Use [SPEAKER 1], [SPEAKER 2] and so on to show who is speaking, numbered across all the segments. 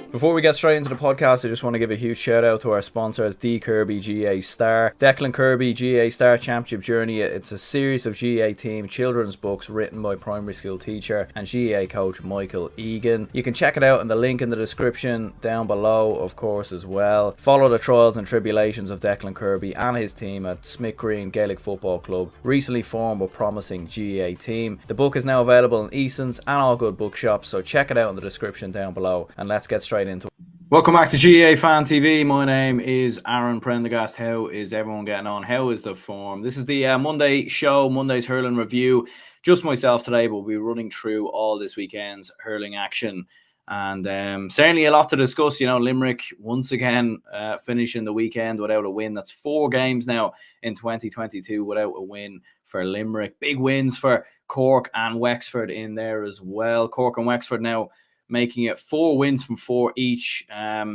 [SPEAKER 1] Before we get straight into the podcast, I just want to give a huge shout out to our sponsors, Declan Kirby GAA Star. Declan Kirby GAA Star Championship Journey. It's a series of GAA team children's books written by primary school teacher and GAA coach Michael Egan. You can check it out in the link in the description down below, of course, as well. Follow the trials and tribulations of Declan Kirby and his team at Smithgreen Gaelic Football Club, recently formed but promising GAA team. The book is now available in Easons and all good bookshops, so check it out in the description down below, and let's get straight into it. Welcome back to GAA Fan TV. My name is Aaron Prendergast. How is everyone getting on? How is the form? This is the Monday show, Monday's hurling review. Just myself today, but we'll be running through all this weekend's hurling action. And certainly a lot to discuss. You know, Limerick once again finishing the weekend without a win. That's 4 games now in 2022 without a win for Limerick. Big wins for Cork and Wexford in there as well. Cork and Wexford now making it 4 wins from 4 each,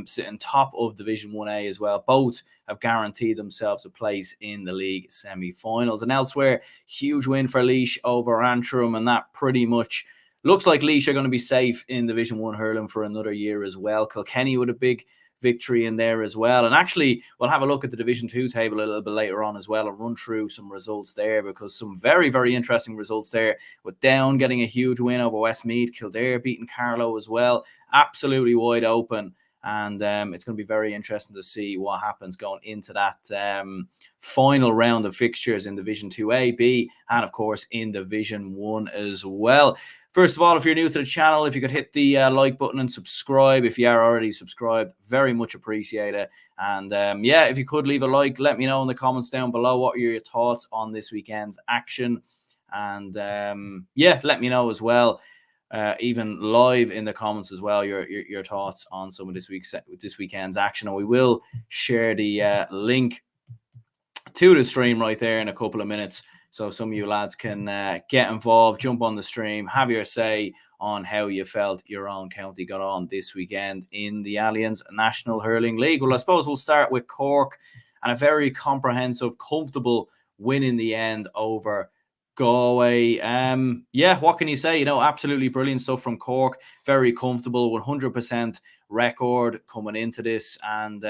[SPEAKER 1] sitting top of Division 1A as well. Both have guaranteed themselves a place in the league semi-finals. And elsewhere, huge win for Laois over Antrim, and that pretty much looks like Laois are going to be safe in Division 1 hurling for another year as well. Kilkenny with a big victory in there as well. And actually, we'll have a look at the Division 2 table a little bit later on as well and run through some results there, because some very, very interesting results there, with Down getting a huge win over Westmeath, Kildare beating Carlow as well. Absolutely wide open. And it's going to be very interesting to see what happens going into that final round of fixtures in Division 2A, B, and of course in Division 1 as well. First of all, if you're new to the channel, if you could hit the like button and subscribe. If you are already subscribed, very much appreciate it. And yeah, if you could leave a like, let me know in the comments down below what are your thoughts on this weekend's action. And yeah, let me know as well, even live in the comments as well, your thoughts on some of this weekend's action. And we will share the link to the stream right there in a couple of minutes, so some of you lads can get involved, jump on the stream, have your say on how you felt your own county got on this weekend in the Allianz National Hurling League. Well, I suppose we'll start with Cork and a very comprehensive, comfortable win in the end over Galway. Yeah, what can you say? You know, absolutely brilliant stuff from Cork. Very comfortable, 100% record coming into this. And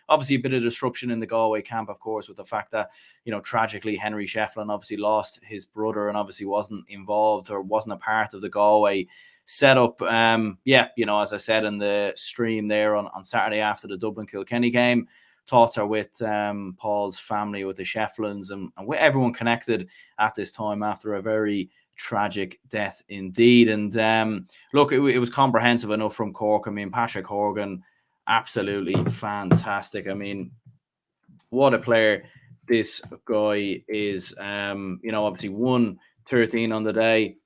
[SPEAKER 1] obviously a bit of disruption in the Galway camp, of course, with the fact that, you know, tragically Henry Shefflin obviously lost his brother and obviously wasn't involved or wasn't a part of the Galway setup. Yeah, you know, as I said in the stream there on Saturday after the Dublin Kilkenny game, thoughts are with Paul's family, with the Shefflins, and with everyone connected at this time after a very tragic death indeed. And look, it was comprehensive enough from Cork. I mean, Patrick Horgan, absolutely fantastic. I mean, what a player this guy is. You know, obviously 1-13 on the day.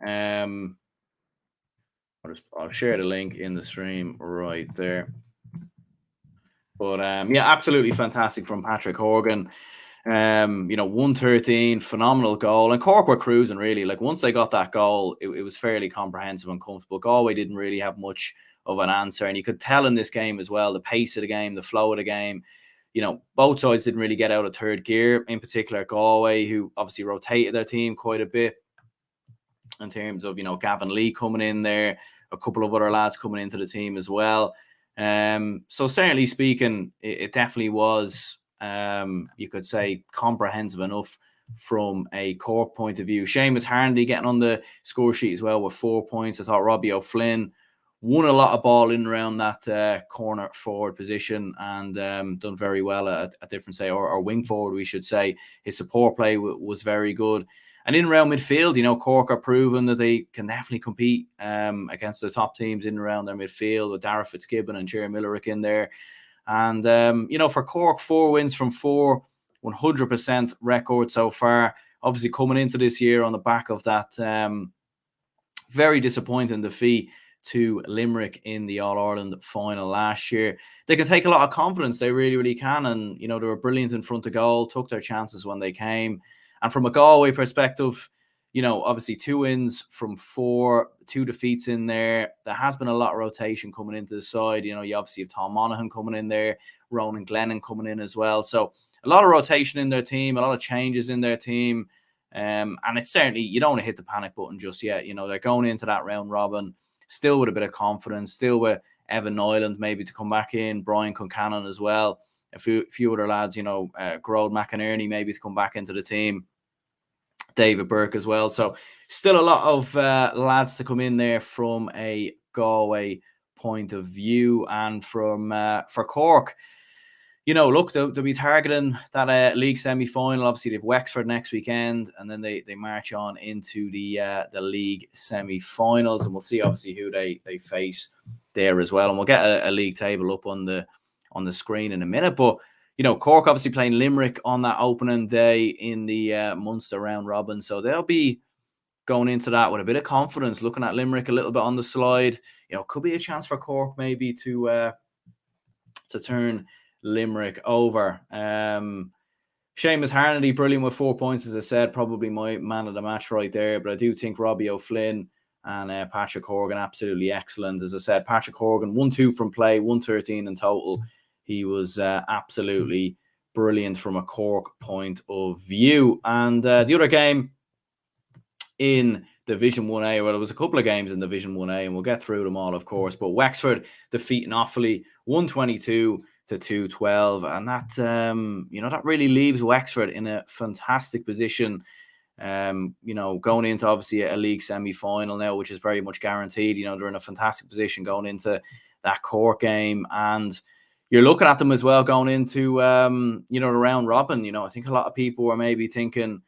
[SPEAKER 1] I'll share the link in the stream right there. But yeah, absolutely fantastic from Patrick Horgan. You know, 1-13, phenomenal goal. And Cork were cruising, really. Like, once they got that goal, it was fairly comprehensive and comfortable. Galway didn't really have much of an answer. And you could tell in this game as well, the pace of the game, the flow of the game. You know, both sides didn't really get out of third gear. In particular, Galway, who obviously rotated their team quite a bit in terms of, you know, Gavin Lee coming in there, a couple of other lads coming into the team as well. So certainly speaking, it definitely was, you could say, comprehensive enough from a Cork point of view. Seamus Harnedy getting on the score sheet as well with 4 points. I thought Robbie O'Flynn won a lot of ball in around that corner forward position and done very well at different, say, or wing forward, we should say. His support play was very good. And in around midfield, you know, Cork are proven that they can definitely compete against the top teams in around their midfield, with Dara Fitzgibbon and Jerry Millerick in there. And, you know, for Cork, 4 wins from 4, 100% record so far. Obviously coming into this year on the back of that very disappointing defeat to Limerick in the All-Ireland final last year. They can take a lot of confidence. They really, really can. And, you know, they were brilliant in front of goal, took their chances when they came. And from a Galway perspective, you know, obviously 2 wins from 4, 2 defeats in there. There has been a lot of rotation coming into the side. You know, you obviously have Tom Monaghan coming in there, Ronan Glennon coming in as well. So a lot of rotation in their team, a lot of changes in their team. And it's certainly, you don't want to hit the panic button just yet. They're going into that round robin still with a bit of confidence, still with Evan Nyland maybe to come back in, Brian Concannon as well, a few other lads, Grode McInerney maybe to come back into the team, David Burke as well. So still a lot of lads to come in there from a Galway point of view. And from for Cork, look, they'll be targeting that league semi-final. Obviously, they have Wexford next weekend, and then they march on into the league semi-finals, and we'll see obviously who they face there as well. And we'll get a league table up on the screen in a minute. But Cork obviously playing Limerick on that opening day in the Munster round robin, so they'll be going into that with a bit of confidence, looking at Limerick a little bit on the slide. Could be a chance for Cork maybe to turn Limerick over. Seamus Harnedy, brilliant with 4 points, as I said, probably my man of the match right there. But I do think Robbie O'Flynn and Patrick Horgan absolutely excellent. As I said, Patrick Horgan 1-2 from play, 113 in total. He was absolutely brilliant from a Cork point of view. And the other game in Division 1A, well, there was a couple of games in Division 1A, and we'll get through them all, of course. But Wexford defeating Offaly 122 to 212, and that that really leaves Wexford in a fantastic position. Going into obviously a league semi-final now, which is very much guaranteed. They're in a fantastic position going into that Cork game, and you're looking at them as well going into the round robin. I think a lot of people were maybe thinking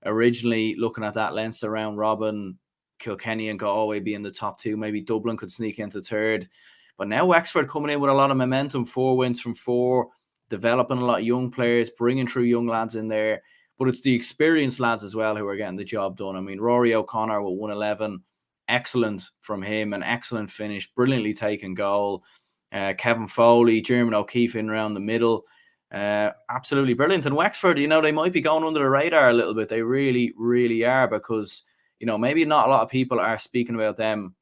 [SPEAKER 1] originally, looking at that Leinster round robin, Kilkenny and Galway being the top two, maybe Dublin could sneak into third. But now Wexford coming in with a lot of momentum, 4 wins from 4, developing a lot of young players, bringing through young lads in there. But it's the experienced lads as well who are getting the job done. I mean, Rory O'Connor with 111, excellent from him, an excellent finish, brilliantly taken goal. Kevin Foley, Jeremy O'Keefe in around the middle. Absolutely brilliant. And Wexford, they might be going under the radar a little bit. They really, really are, because, maybe not a lot of people are speaking about them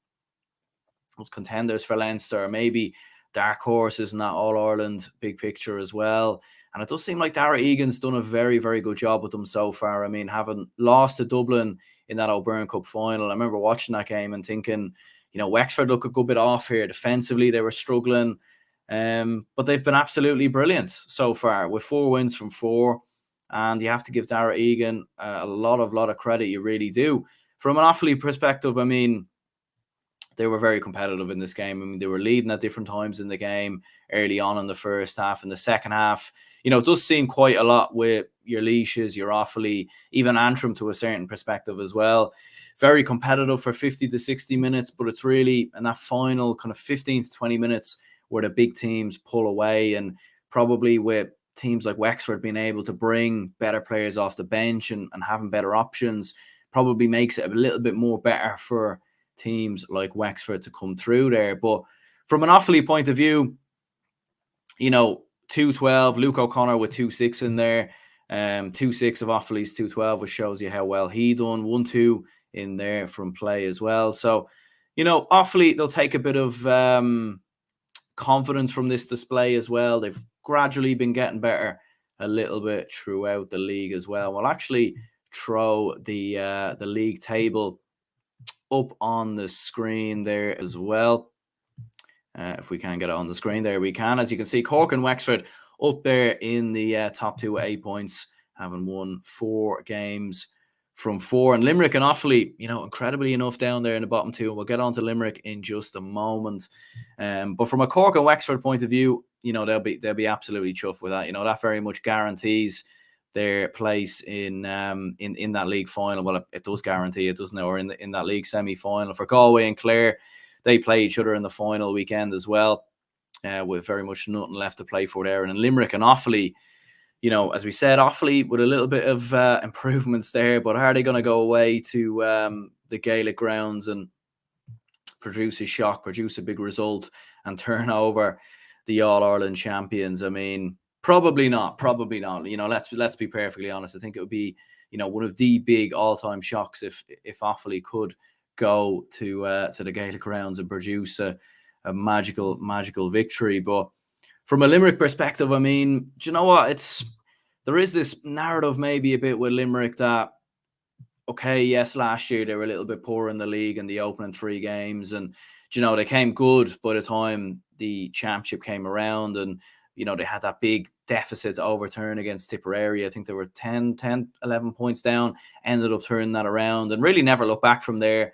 [SPEAKER 1] as contenders for Leinster, maybe dark horses in that All-Ireland big picture as well. And it does seem like Dara Egan's done a very, very good job with them so far. I mean, having lost to Dublin in that O'Byrne Cup final, I remember watching that game and thinking, Wexford look a good bit off here. Defensively, they were struggling. But they've been absolutely brilliant so far with 4 wins from 4. And you have to give Dara Egan a lot of credit. You really do. From an Offaly perspective, I mean, they were very competitive in this game. I mean, they were leading at different times in the game early on in the first half. In the second half, it does seem quite a lot with your Laois, your Offaly, even Antrim to a certain perspective as well. Very competitive for 50 to 60 minutes, but it's really in that final kind of 15 to 20 minutes where the big teams pull away, and probably with teams like Wexford being able to bring better players off the bench and having better options probably makes it a little bit more better for teams like Wexford to come through there. But from an Offaly point of view, 212, Luke O'Connor with 2-6 in there, 2-6 of Offaly's 212, which shows you how well he done. 1-2 in there from play as well. So, Offaly, they'll take a bit of confidence from this display as well. They've gradually been getting better a little bit throughout the league as well. We'll actually throw the league table up on the screen there as well. If we can get it on the screen, there we can. As you can see, Cork and Wexford up there in the top 2 with 8 points, having won 4 games from 4. And Limerick and Offaly, incredibly enough, down there in the bottom 2. We'll get on to Limerick in just a moment. But from a Cork and Wexford point of view, they'll be absolutely chuffed with that. That very much guarantees their place in that league final. Well, it does guarantee it, doesn't it? Or in that league semi-final. For Galway and Clare, they play each other in the final weekend as well, with very much nothing left to play for there. And in Limerick and Offaly, as we said, Offaly with a little bit of improvements there, but are they going to go away to the Gaelic grounds and produce a shock, produce a big result, and turn over the All-Ireland champions? I mean, probably not. Let's be perfectly honest. I think it would be, one of the big all-time shocks if Offaly could go to the Gaelic grounds and produce a magical victory. But from a Limerick perspective, I mean, do you know what? There is this narrative maybe a bit with Limerick that okay, yes, last year they were a little bit poor in the league in the opening 3 games, and they came good by the time the championship came around, and they had that big deficit to overturn against Tipperary. I think they were 11 points down, ended up turning that around, and really never looked back from there.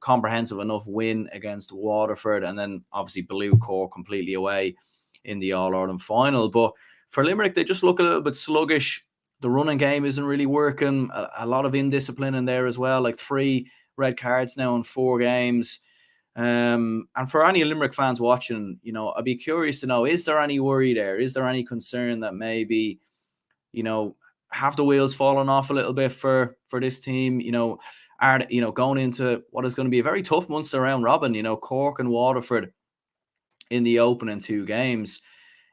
[SPEAKER 1] Comprehensive enough win against Waterford, and then obviously blew Cork completely away in the All-Ireland final. But for Limerick, they just look a little bit sluggish. The running game isn't really working. A lot of indiscipline in there as well, like 3 red cards now in 4 games. And for any Limerick fans watching, I'd be curious to know, is there any worry there? Is there any concern that maybe, have the wheels fallen off a little bit for this team? Are going into what is going to be a very tough Munster round robin, Cork and Waterford in the opening 2 games.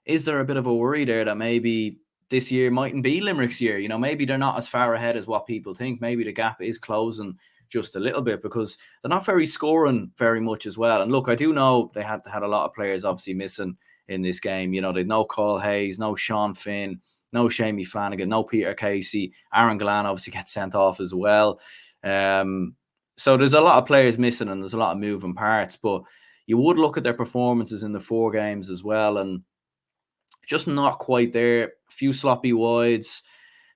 [SPEAKER 1] Is there a bit of a worry there that maybe this year mightn't be Limerick's year? Maybe they're not as far ahead as what people think. Maybe the gap is closing just a little bit because they're not scoring very much as well. And look, I do know they had a lot of players obviously missing in this game. They'd no Kyle Hayes, no Sean Finn, no Shamey Flanagan, no Peter Casey. Aaron Gallan obviously gets sent off as well. So there's a lot of players missing and there's a lot of moving parts. But you would look at their performances in the 4 games as well, and just not quite there. A few sloppy wides.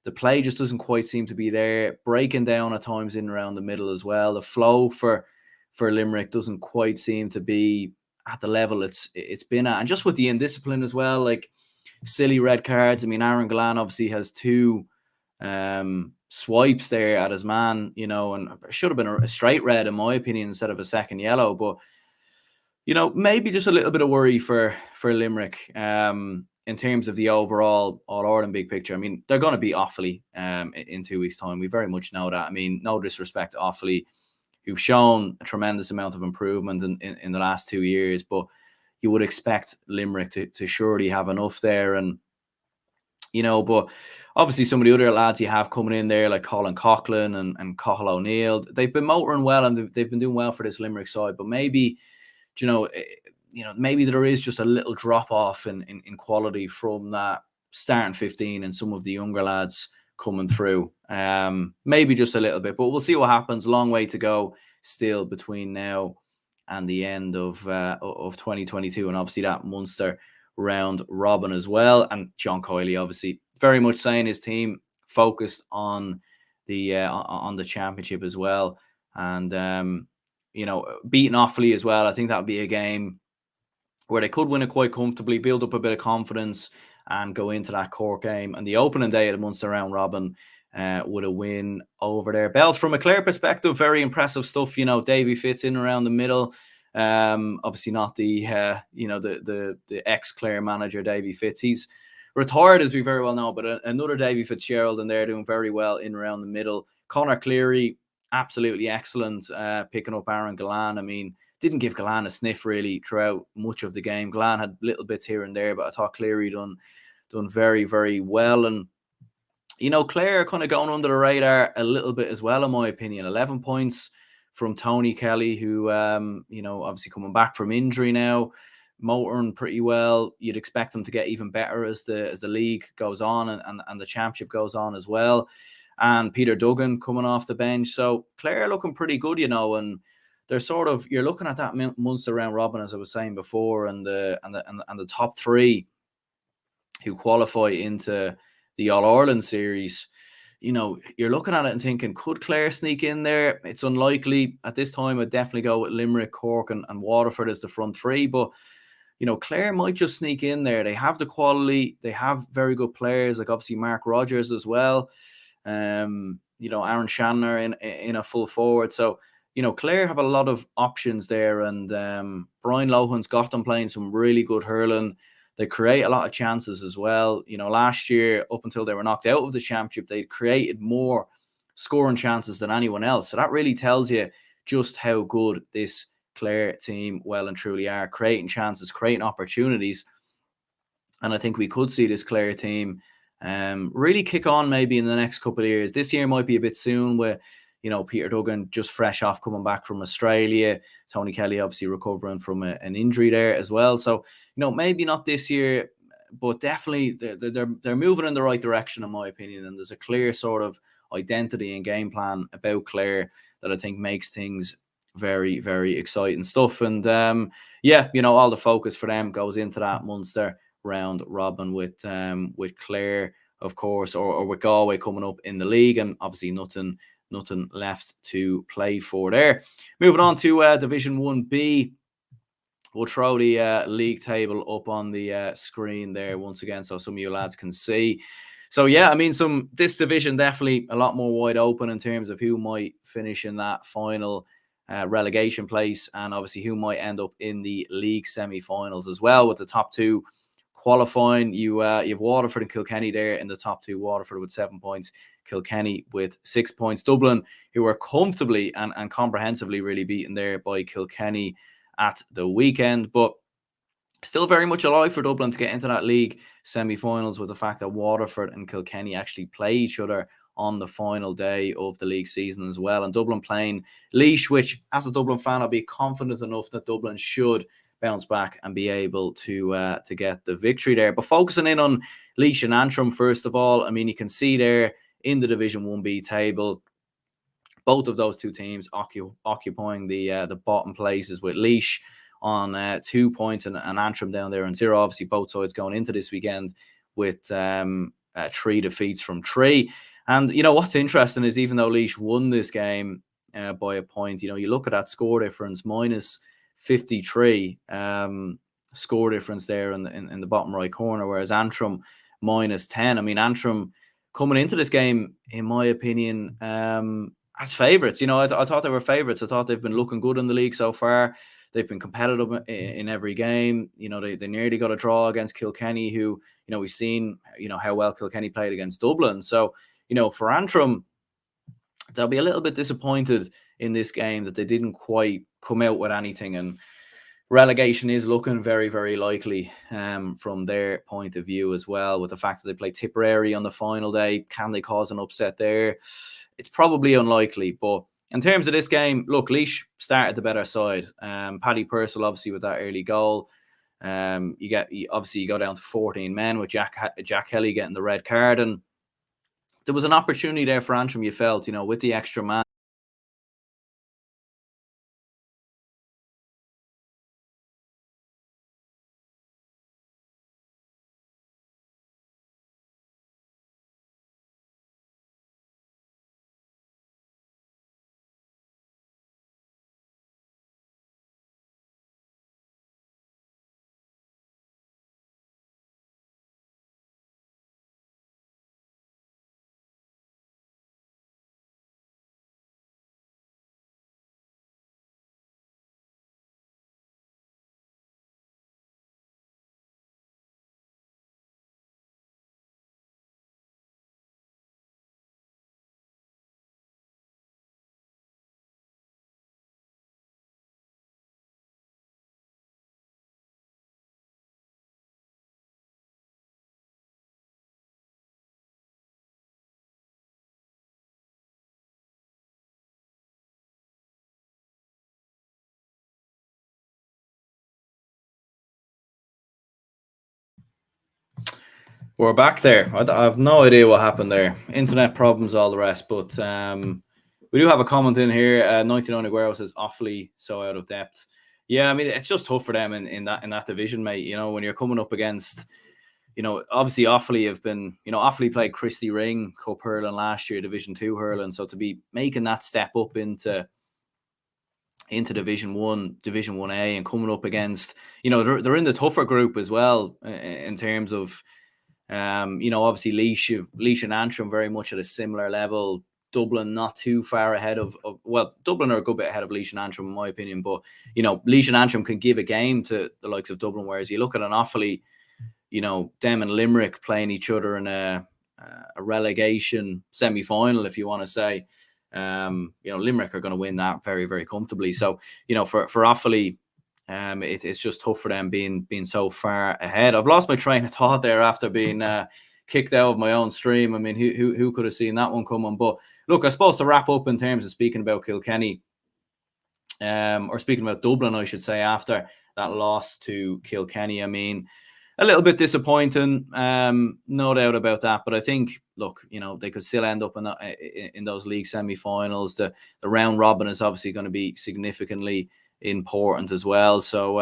[SPEAKER 1] The play just doesn't quite seem to be there. Breaking down at times in around the middle as well. The flow for Limerick doesn't quite seem to be at the level it's been at. And just with the indiscipline as well, like silly red cards. I mean, Aaron Gallan obviously has 2 swipes there at his man, and it should have been a straight red in my opinion instead of a second yellow. But maybe just a little bit of worry for Limerick in terms of the overall All-Ireland big picture. I mean, they're going to beat Offaly in 2 weeks' time. We very much know that. I mean, no disrespect to Offaly, who've shown a tremendous amount of improvement in the last 2 years, but you would expect Limerick to surely have enough there. And, but obviously some of the other lads you have coming in there, like Colin Coughlin and Cathal O'Neill, they've been motoring well and they've been doing well for this Limerick side, but maybe, maybe there is just a little drop off in quality from that starting 15 and some of the younger lads coming through. Maybe just a little bit, but we'll see what happens. Long way to go still between now and the end of 2022, and obviously that Munster round robin as well. And John Coyley obviously very much saying his team focused on the championship as well, and beating Offaly as well. I think that would be a game where they could win it quite comfortably, build up a bit of confidence, and go into that Cork game. And the opening day of the Munster round robin with a win over their belt. From a Clare perspective, very impressive stuff. Davy Fitz in around the middle. Obviously not the the ex-Clare manager Davy Fitz. He's retired, as we very well know, but another Davy Fitzgerald in there doing very well in around the middle. Conor Cleary, absolutely excellent, picking up Aaron Gallan. I mean, didn't give Gallan a sniff really throughout much of the game. Gallan had little bits here and there, but I thought Cleary done very, very well. And Clare kind of going under the radar a little bit as well, in my opinion. 11 points from Tony Kelly, who obviously coming back from injury now, motoring pretty well. You'd expect him to get even better as the league goes on and the championship goes on as well. And Peter Duggan coming off the bench. So Clare looking pretty good, and they're sort of, you're looking at that Munster round robin, as I was saying before, and the top 3 who qualify into the All-Ireland series. You're looking at it and thinking, could Clare sneak in there? It's unlikely at this time. I'd definitely go with Limerick, Cork, and Waterford as the front 3. But Clare might just sneak in there. They have the quality. They have very good players, like obviously Mark Rogers as well. Aaron Shannon in a full forward. So Clare have a lot of options there, and Brian Lohan's got them playing some really good hurling. They create a lot of chances as well. Last year, up until they were knocked out of the championship, they created more scoring chances than anyone else. So that really tells you just how good this Clare team well and truly are, creating chances, creating opportunities. And I think we could see this Clare team really kick on maybe in the next couple of years. This year might be a bit soon with Peter Duggan just fresh off coming back from Australia. Tony Kelly obviously recovering from an injury there as well. So, maybe not this year, but definitely they're moving in the right direction, in my opinion. And there's a clear sort of identity and game plan about Clare that I think makes things very, very exciting stuff. And yeah, all the focus for them goes into that Munster round robin with Clare, of course, or with Galway coming up in the league, and obviously nothing left to play for there. Moving on to Division 1B. We'll throw the league table up on the screen there once again, so some of you lads can see. So yeah, I mean, this division definitely a lot more wide open in terms of who might finish in that final relegation place, and obviously who might end up in the league semi-finals as well, with the top two qualifying. You have Waterford and Kilkenny there in the top two. Waterford with 7 points, Kilkenny with 6 points. Dublin, who were comfortably and comprehensively really beaten there by Kilkenny at the weekend, but still very much alive for Dublin to get into that league semi-finals, with the fact that Waterford and Kilkenny actually play each other on the final day of the league season as well. And Dublin playing Laois, which as a Dublin fan, I'll be confident enough that Dublin should bounce back and be able to get the victory there. But focusing in on Laois and Antrim, first of all, I mean, you can see there in the Division 1B table, both of those two teams occupying the bottom places, with Laois on 2 points and Antrim down there on 0. Obviously, both sides going into this weekend with 3 defeats from 3. And, what's interesting is, even though Laois won this game by a point, you look at that score difference, minus 53 score difference there in the bottom right corner, whereas Antrim minus 10. I mean, Antrim coming into this game, in my opinion, as favourites. I thought they were favourites. I thought they've been looking good in the league so far. They've been competitive in every game. They nearly got a draw against Kilkenny, who, we've seen, how well Kilkenny played against Dublin. So, for Antrim, they'll be a little bit disappointed in this game that they didn't quite come out with anything. And relegation is looking very, very likely from their point of view as well, with the fact that they play Tipperary on the final day. Can they cause an upset there? It's probably unlikely. But in terms of this game, look, Laois started the better side. Paddy Purcell, obviously, with that early goal. You go down to 14 men with Jack Kelly getting the red card. And there was an opportunity there for Antrim, you felt, with the extra man. We're back there. I have no idea what happened there. Internet problems, all the rest. But we do have a comment in here. 99 Aguero says Offaly so out of depth. Yeah, I mean, it's just tough for them in that division, mate. When you're coming up against, obviously Offaly have been, Offaly played Christy Ring Cup hurling last year, Division 2 hurling. So to be making that step up into Division 1, Division 1A, and coming up against, they're in the tougher group as well in terms of, obviously Laois and Antrim very much at a similar level. Dublin not too far ahead of Dublin are a good bit ahead of Laois and Antrim in my opinion, but Laois and Antrim can give a game to the likes of Dublin, whereas you look at an Offaly, them and Limerick playing each other in a relegation semi-final, if you want to say. Limerick are going to win that very, very comfortably. So for Offaly, it's just tough for them being so far ahead. I've lost my train of thought there after being kicked out of my own stream. I mean, who could have seen that one coming? But look, I suppose to wrap up in terms of speaking about Kilkenny, or speaking about Dublin, I should say, after that loss to Kilkenny. I mean, a little bit disappointing, no doubt about that. But I think, look, they could still end up in those league semi-finals. The round robin is obviously going to be significantly important as well. So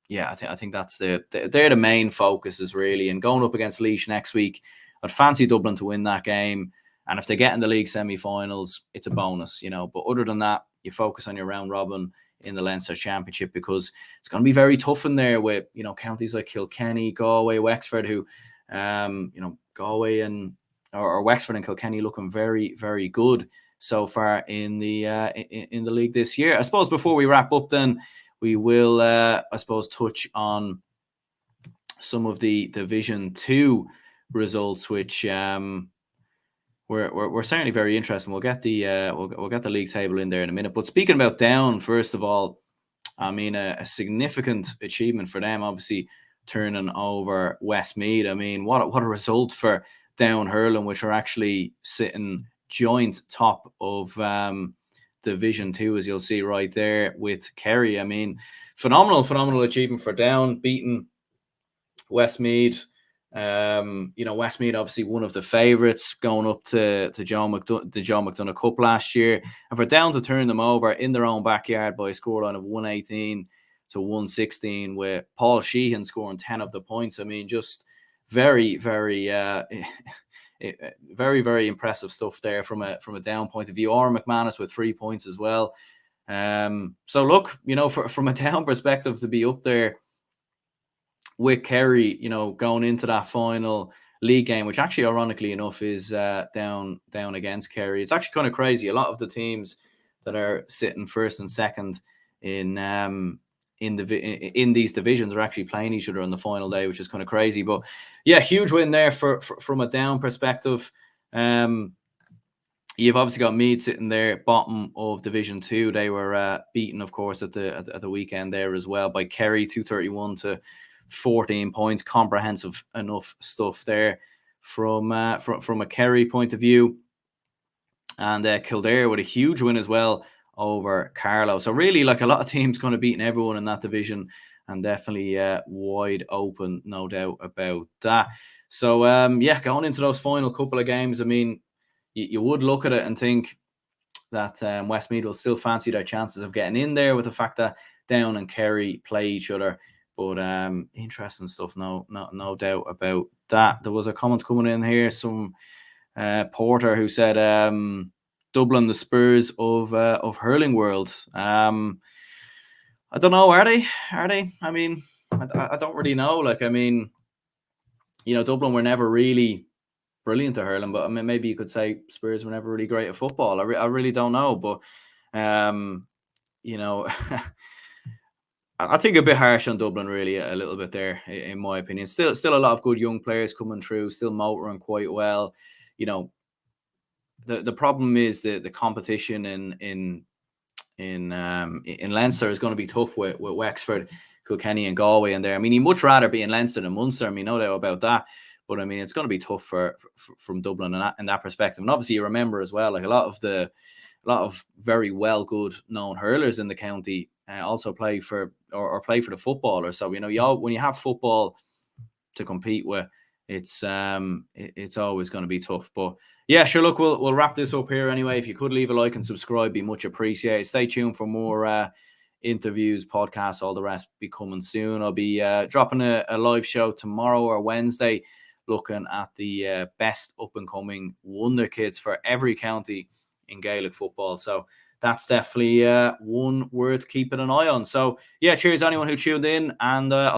[SPEAKER 1] yeah, I think that's they're the main focuses really. And going up against Laois next week, I'd fancy Dublin to win that game. And if they get in the league semi-finals, it's a bonus, But other than that, you focus on your round robin in the Leinster Championship, because it's going to be very tough in there with counties like Kilkenny, Galway, Wexford, who Galway or Wexford and Kilkenny looking very, very good so far in the league this year. I suppose before we wrap up, then we will touch on some of the Division 2 results, which we're certainly very interested. We'll get the we'll get the league table in there in a minute. But speaking about Down, first of all, I mean a significant achievement for them, obviously turning over Westmeath. I mean, what a result for Down Hurling, which are actually sitting joint top of Division 2, as you'll see right there with Kerry. I mean, phenomenal achievement for Down, beating Westmeath. Westmeath obviously one of the favourites going up to the John McDonagh Cup last year, and for Down to turn them over in their own backyard by a scoreline of 118 to 116, with Paul Sheehan scoring 10 of the points. I mean, just very, very, very, very impressive stuff there from a Down point of view. Aaron McManus with 3 points as well. So look, from a Down perspective, to be up there with Kerry, going into that final league game, which actually, ironically enough, is down against Kerry. It's actually kind of crazy. A lot of the teams that are sitting first and second in these divisions are actually playing each other on the final day, which is kind of crazy. But yeah, huge win there from a Down perspective. You've obviously got Meath sitting there, bottom of Division 2. They were beaten, of course, at the weekend there as well by Kerry, 231 to 14 points. Comprehensive enough stuff there from a Kerry point of view. And Kildare with a huge win as well over Carlow. So really, like, a lot of teams kind of beating everyone in that division, and definitely wide open, no doubt about that. So yeah, going into those final couple of games, I mean, you would look at it and think that Westmeath will still fancy their chances of getting in there, with the fact that Down and Kerry play each other. But interesting stuff, no doubt about that. There was a comment coming in here, some Porter, who said Dublin the Spurs of hurling world. I don't know, are they? I mean, I don't really know. Like, I mean, Dublin were never really brilliant at hurling, but I mean, maybe you could say Spurs were never really great at football. I really don't know, but I think a bit harsh on Dublin, really, a little bit there, in my opinion. Still a lot of good young players coming through, still motoring quite well. The problem is the competition in Leinster is going to be tough with Wexford, Kilkenny, and Galway in there. I mean, you'd much rather be in Leinster than Munster. I mean, no doubt about that. But I mean, it's going to be tough from Dublin in that perspective. And obviously, you remember as well, like, a lot of very well good known hurlers in the county also play for or play for the footballers. So when you have football to compete with, it's always going to be tough. But yeah, sure. Look, we'll wrap this up here anyway. If you could leave a like and subscribe, be much appreciated. Stay tuned for more interviews, podcasts, all the rest be coming soon. I'll be dropping a live show tomorrow or Wednesday, looking at the best up and coming wonder kids for every county in Gaelic football. So that's definitely one worth keeping an eye on. So yeah, cheers anyone who tuned in, and